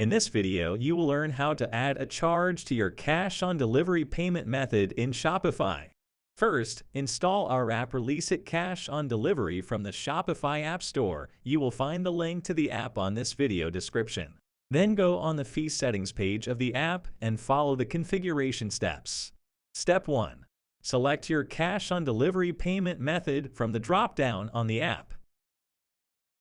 In this video, you will learn how to add a charge to your cash-on-delivery payment method in Shopify. First, install our app Releasit Cash On Delivery from the Shopify App Store. You will find the link to the app on this video description. Then go on the fee settings page of the app and follow the configuration steps. Step 1. Select your cash-on-delivery payment method from the drop-down on the app.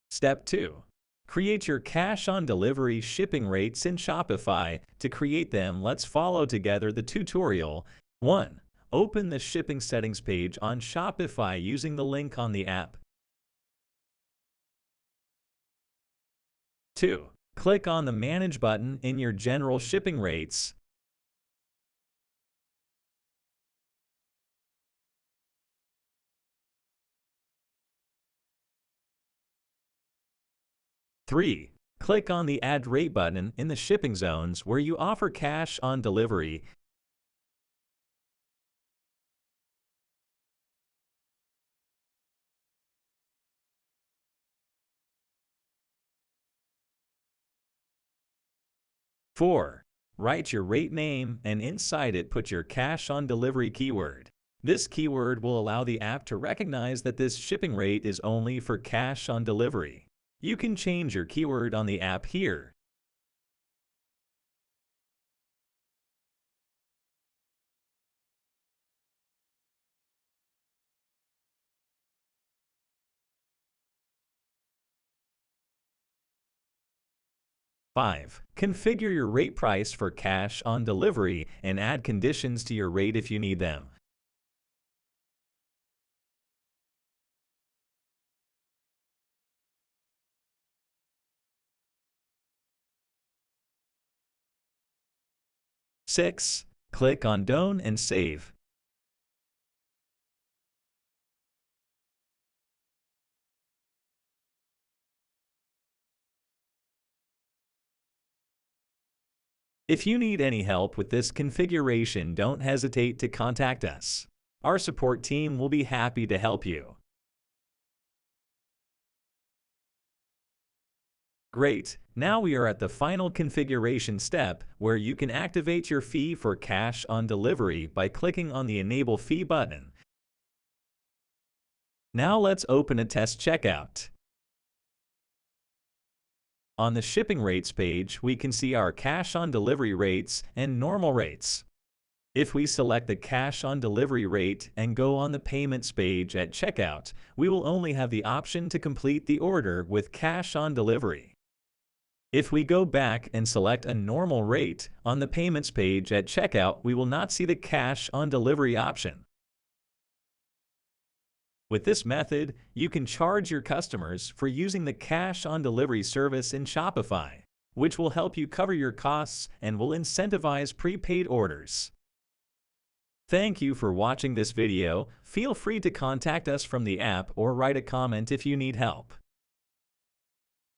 Step 2. Create your cash-on-delivery shipping rates in Shopify. To create them, let's follow together the tutorial. 1. Open the shipping settings page on Shopify using the link on the app. 2. Click on the Manage button in your General Shipping Rates. 3. Click on the Add Rate button in the shipping zones where you offer cash on delivery. 4. Write your rate name and inside it put your cash on delivery keyword. This keyword will allow the app to recognize that this shipping rate is only for cash on delivery. You can change your keyword on the app here. Five. Configure your rate price for cash on delivery and add conditions to your rate if you need them. 6. Click on Done and save. If you need any help with this configuration, don't hesitate to contact us. Our support team will be happy to help you. Great! Now we are at the final configuration step where you can activate your fee for cash on delivery by clicking on the Enable Fee button. Now let's open a test checkout. On the shipping rates page, we can see our cash on delivery rates and normal rates. If we select the cash on delivery rate and go on the payments page at checkout, we will only have the option to complete the order with cash on delivery. If we go back and select a normal rate on the payments page at checkout, we will not see the cash on delivery option. With this method, you can charge your customers for using the cash on delivery service in Shopify, which will help you cover your costs and will incentivize prepaid orders. Thank you for watching this video. Feel free to contact us from the app or write a comment if you need help.